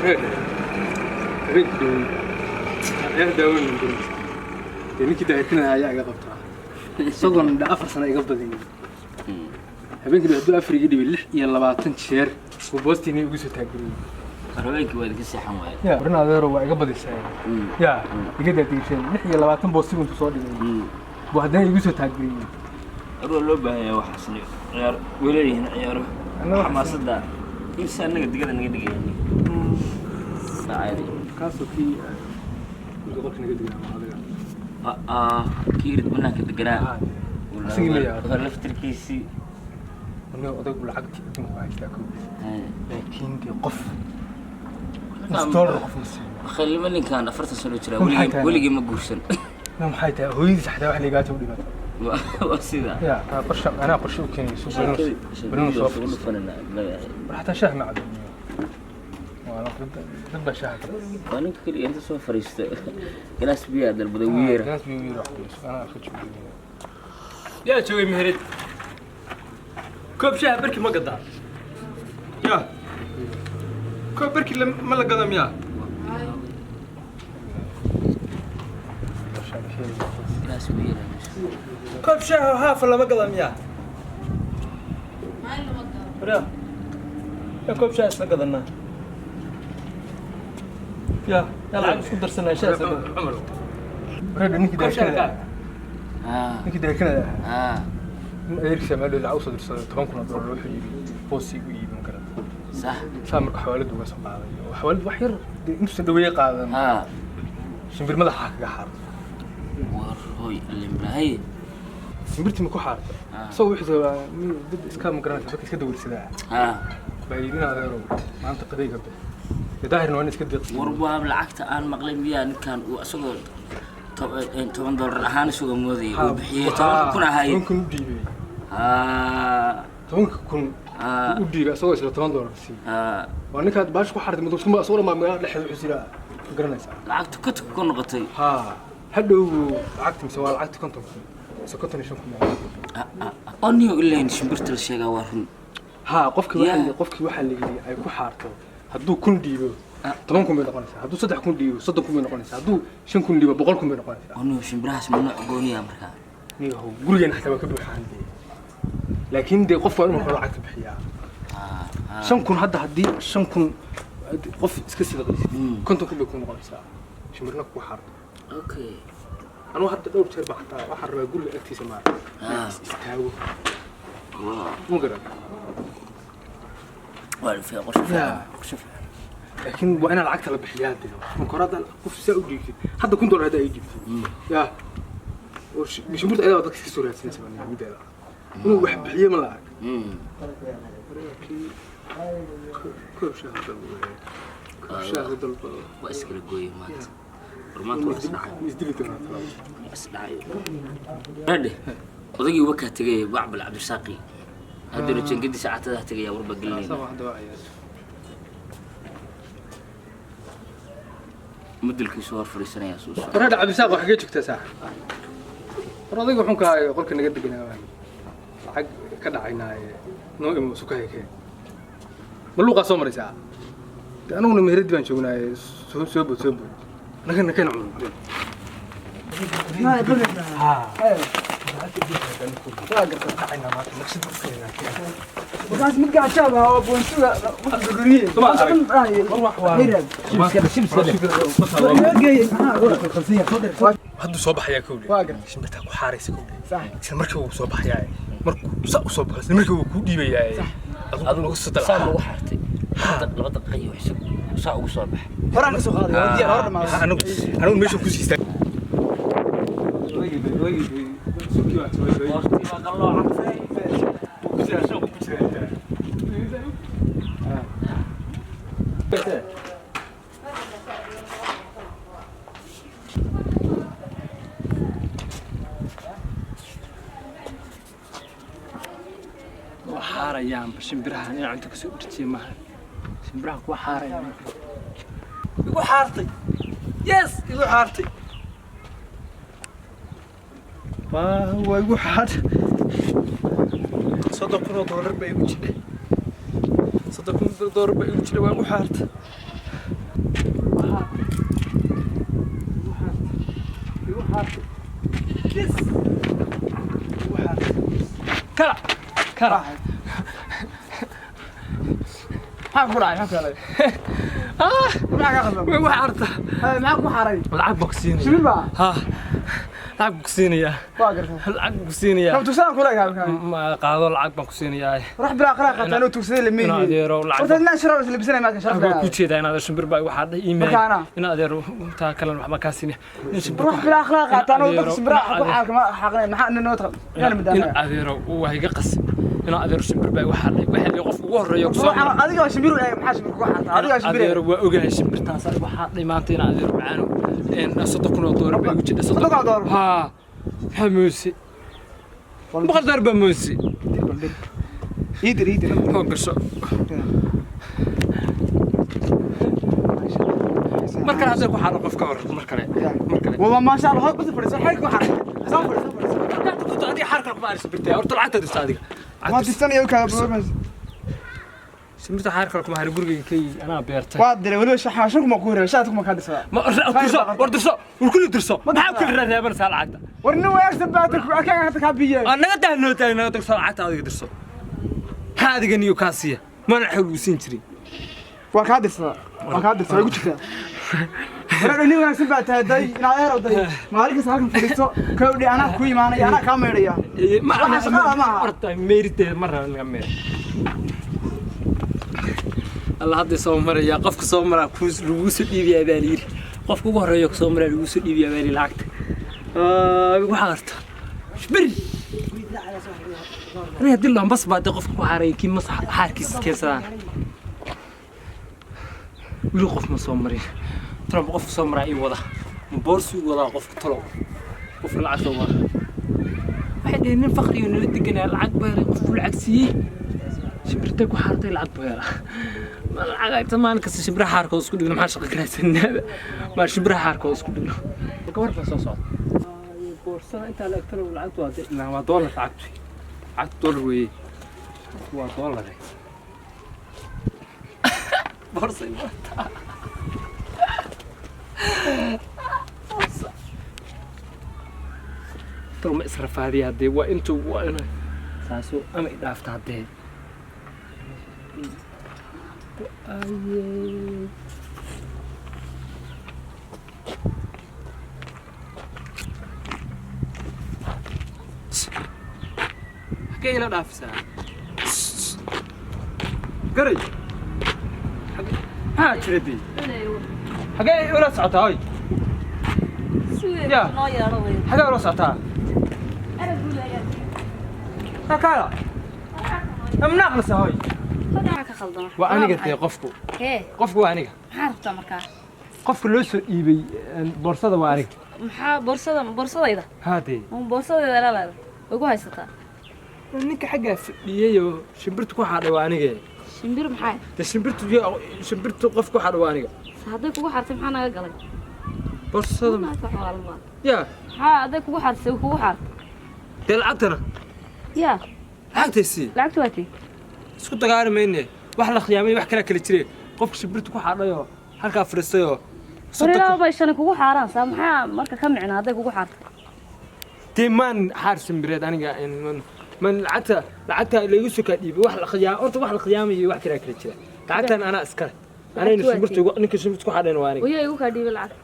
رجل يا داون يعني كده كنا يا قبطها صقن ده 4 سنة يقبضني habeenkii haduu Afrika dhibay 6 iyo 20 jeer oo boostina ugu soo taagay habeenkii waa ka saxan waay ya barnaamijyada waa iga badisay ya iga dadisay 6 iyo 20 boostina intuu soo dhigay buu hadana igu soo taagay aroo loo baahan yahay wax asli ciyaar waleeyeen ciyaaro xamaasada insan naga digada naga digayeen caadi kaasoo kii gobolka naga digay kiirid banaanka deganaa asigi ma yaa laftirkiisii أنا أضيف العقد يتم وعيشتكم لكن دي قف مستور قف مسلم خلي مني كان أفرت سلوك لا ولي ما جورسن نعم حيته هو يزح ده واحد لقاته ودي وسيدا يا أنا قرش وكني سوق بنوس صوف حتى شاه معد وأنا ضد شاه وأنا كل أنت سوى فريست ناس بيا ده البدوير ناس بيروح أنا أخذ شو يا شوي مهرد كوب شاي بركي ما قدام يا كوب بركي ما لا قدام يا كوب شاي هاف ولا ما قدام يا يا كوب شاي ما قدامنا يا العب شو درسنا شاي عمر رد نيجي ده كده نيجي ده كده يركز ماله العوصة درس تونكنا دور روحي بوسي ويجي من كذا صح سامر حوالد وقسم على وحوالد وحير نفس الدوية قاعدة شنبير ماذا حق حار وروي اللي ملاهي شنبيرتي مكو حار سوي حزة ضد إسكان مقرنة فكر كده ورسداع بعيدين على غيره ما أنت قديك قبل ظاهر إنه أنا كده وربما بالعكس أنا مقلم بيا كان وأسوق طبعا دور أهان سوق مودي وبحية طبعا كنا هاي ممكن تجيبي ممكن كن ودي أسوي شيء $10 بس وأنا كنت باش كحرت مدرسة ثم أصور ما مقال لحد حسيرة قرنيسة العقد كنت كون غطي هدو عقد مسوى العقد كنت سكتني شوفكم أني أقول لين شمبرت الشيء وارن قفك واحد اللي أي كحرته هدو كن ديبه طبعاً كم بينقونيسه هدو صدق كن ديبه صدق كم بينقونيسه هدو شن كن ديبه بقول كم بينقونيسه أنو شمبرهاس من عقوني أمريكا نيه هو قولي حتى بكبر حالي لكن دي قف أنا مخلوع عقد بحياة شن كن هدي شن كن قف اسكسي دقيس كنت كل بيكون قنيسه شمبرنا كحرت أوكي أنا واحد دور شرب حتى واحد يقول لي أكتي سمار استهوا مو قرب ولا في غرفة لكن وأنا العكس على بحياتي مقارنة قف سأجيك حتى كنت دور هذا يجيب يا مش مرت أنا وضعت في سوريا سنة سبعين ميدا أنا واحد بحياة ملاك كل شاهد وأسكر قوي مات رمات وأسدعي أسدعي هذا وضعي وكه تجي بعبل عبد الساقي هذا اللي تنقدي ساعات هذا تجي يا وربك قلنا صباح دواعي مدلك صور فريسنا يا سوس هذا عبد الساق وحقيقتك تساح رضيق وحنك قولك نقد جنا حق كذا عينا نوع مسكاي كه ملوقة سمر ساعة أنا ونمهرد بين شغلنا سوبو أنا كنا عمرو ما يقول بس مقع شابها أبو نسوى مقدورين طبعا هادو صباح يا كولي شمرتها ku xaaraysa kowdii sax markii uu soo baxay markuu soo baxay markii uu ku dhiibay aduu ugu soo dalay ugu xartay laba daqiiqo xisab saa ugu soo baxay horaan soo qaaday wadii hor dhamaa anu meesha ku siistay حاريان بشمبرها أنا عندك سوق تجي معه شمبرها كوا حاريان يقول حارتي يس يقول حارتي هو يقول حار $100 بيجي $100 بيجي وأبو حارت كلا كلا maxaa ku dhacay maxaa kale maxaa ka qaldan waxaa arta maxaa ku xaray lacag boqsiinaya shibir baa ha lacag boqsiinaya waa gartay lacag boqsiinaya kam tusaan kula yahay ma qaado lacag baan ku siinayaa ruux bilaa qara qataan oo tugsaday la meeyay adeero lacag horta inaan sharaab isla bisanay ma ka waxaan sharaab ku jeedaa inaad shimbir baa waxa dhay email in adeero taa kale waxba ka siinay in shimbir ruux bilaa qara qataan oo dadka shimbir ku xaakama xaqnay maxaa inoo tahay inaan in midaan adeero waa iga qas in adeero shimbir baa waxa dhay waxa qofka ugu horeeyo ku soo adiga shimbir maxaa shimbir ku xaata adiga shimbir adeero waa ogahay shimbirtaas waxa dhay maanta in adeero macaano in $30,000 bay ugu jidhay $30,000 ha حموسي بقدر بموسي يدري هو قصة مركل هذا يكون حرق في كور مركل والله ما شاء الله بس فرس حرق وحرق صفر كنت هذه حركة ما أعرف سبرتها أو طلعت هذه الصادقة ما تستنى يوكا سمعت حركة لكم هاري برجي كي أنا بيرتاح وادري ولو شحاشك ما كورة شاتك ما كان سوا ما درسوا والكل درسوا ما حاب كل رأي بس على عادة ورنو يكسب بعدك وأكان هتك هبية أنا قد هنو تاني أنا تكسر عادة هذه درسوا هذه نيوكاسية ما نحب سنتري وكادر سوا يقول كذا ورنو يكسب بعد داي ناير وداي مالك ساكن فريسو كودي أنا كوي ماني أنا كاميريا ما أنا ميرتي مرة نعمل الله هذا صومر يا قفك صومر كوز روس الدنيا بالير قفك وهر يا صومر روس الدنيا بالي لعكت وحارت شبري أنا هدي لهم بس بعد قفك وحاري كي مصح حاركيس كيسان ولو قف مصومرين ترى قف صومر أي وضع مبورس وضع قفك طلع قف العكس وضع واحد هنا فقري ونلدقنا العقبة قف العكسي شبرتك وحارتي العقبة العقبة ما نكسر شبرها حاركة وسكت دقنا ما شقق كناس ما شبرها حاركة وسكت دقنا وكبر بس صوت بورصة أنت على أكثر والعقد واحد لا ما دولار عقد دولار وإيه هو دولار بورصة ترى ما إسرف هذه هدي وأنتوا وأنا ساسو أما إذا أفتح هدي حكي لا نافسها قري ها تردي حكي ولا ساعتها هاي يا حكي ولا ساعتها هكذا أم ناقصة هاي وأنا قلت يا قفكو قفكو وأنا maxaa rabtaa markaa qofka loo soo iibay boorsada waa aniga maxaa boorsadayda haadee boorsadayda leedahay way ku haysataa ninka xaggaa fadhiyay oo shimbirtu ku xadhay waa aniga shimbir maxay de shimbirtu qofka ku xadhay waa aniga hadday kugu xartay maxaa naga galay boorsada yaa maxaa hadday kugu xartay kugu xartay dee lacagtana yaa lacagtaysii lacagtu waa tii isku dagaali mayne wax la khiyaamay wax kala jireen qofka shimbirtu ku xadhayoo halkaa fadhiistayoo wariilaa bay shan kugu xaaraan saa maxaa marka ka micna hadday kugu xartay dee maan xaar shimbireed aniga man lacagta laygu soo kaa dhiibay wax la khiyaamay wax kala jira lacagtan anaa iskale anayna shimbirtu ninka shimbirtu ku xadhayna waa aniga wayaa igu kaa dhiibay lacag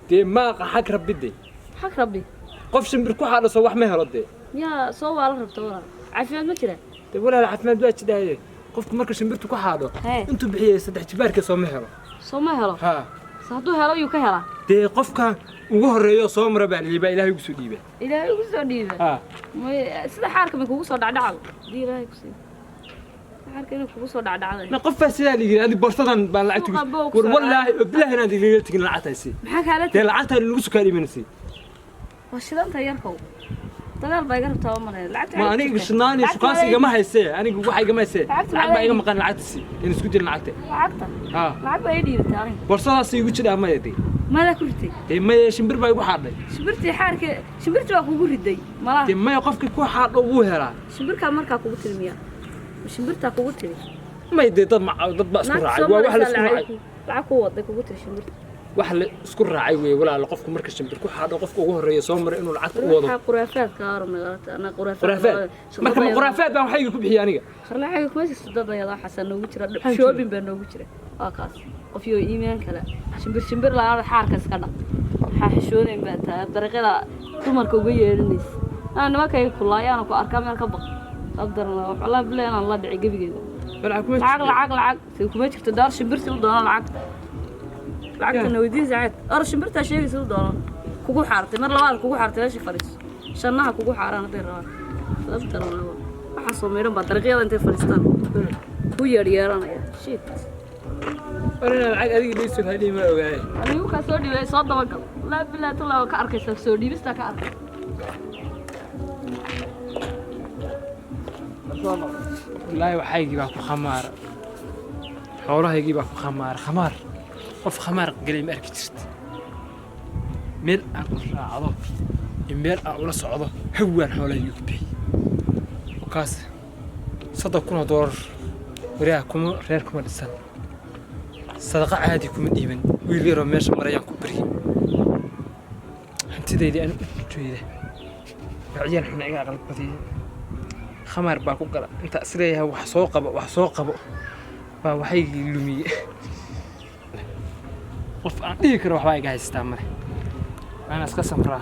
dee maaqa xag rabbi dee xag rabbi qof shimbir ku xadhaso wax ma helo dee yaa soo waala rabta walaal caafimaad ma jiraan dee walaal caafimaad waa jidhaaye qofku marka shimbirtu ku xadho intuu bixiyay 3 jibaarka soo ma helo soo ma helo ha hadduu helo yuu ka helaa dee qofka ugu horeeyo soo mara baa liibaa ilaahay ugu soo dhiibay ilaahay ugu soo dhiibay ha sida xaarka ma kugu soo dhacdhacdo dii ilaahay ku sii xaarka inuu kugu soo dhacdhacday na qof baa sidaa ligin adi borsadan baan lacagtu war wallaahi billahi inaan digliga tigin lacagtaasi maxaa kala dee lacagta lagu soo kaarimanaysi waa shidanta yarkow dagaal baa iga rabtaa ma leeyahay lacagta ma aniga shinaani suqaasi igama haysee aniga waxa igama haysee lacag baa iga maqan lacagtaasi in isku jir lacagta ha lacag baa ii dhiibtay aniga borsadaas igu jiraa ma yeedii mala ku ritay dee ma shimbir baa igu xadhay shimbirtii xaarka shimbirtii waa kugu riday malaha dee ma qofka ku xadho wuu helaa shimbirka markaa kugu tirmiya shimbirta kugu tiri ma dee dad baa isku raacay waa wax la isku raacay lacag ku waday kugu tiri shimbirta wax la isku raacay weeye walaal qofku marka shimbir ku xaadho qofka ugu horeeya soo maray inuu lacag u wado quraafaad ka arnagata ana quraafaad marka ma quraafaad baan waxay ku bixiyay aniga lacag kuma jirto dad ayada xasan noogu jira shopping baa noogu jira waa kaas qof iyo iimaan kale shimbir la xaarka iska dhaq waxa xishoonayn baa taa dariiqada dumarka uga yeelinaysa ana markay kulaayaan ku arkaa meel ka baq abdarna waxa bileen aan la dhici gabigeeda lacag si kuma jirto daar shimbirti u doona lacagtana weydiin saacad ar shimbirta sheegaysa u doona kugu xaartay mar labaad kugu xaartay meeshii fadhiis shanaha kugu xaaraan haday rabaan abdarna waxa soo meeran baa dariiqada intay fadhiistaan ku yeeranaya shit أنا العق هذه ليس هذه ما أوعي. أنا يوم كسودي بس صاد ما قال لا بالله تلا كأركس كسودي بس كأركس. لا يوحي يجيبك خمار. حوله يجيبك خمار. قف خمار قليل ما أركتشت. ميل أقول عضو. ميل أقول صعدة هو حوله يكبي. وكاس صدقنا دور ورياكم رياكم الإنسان. صدقة عادي كم ديمن ويلي رميش مريان كبري أنت ذي أنا جويده بعدين إحنا قاعد بدي خمر باكو قلا أنت أسريها وحسوقة وحي لومي وف أنا يكره وحواي قاعد يستعمل أنا أسكت سمرة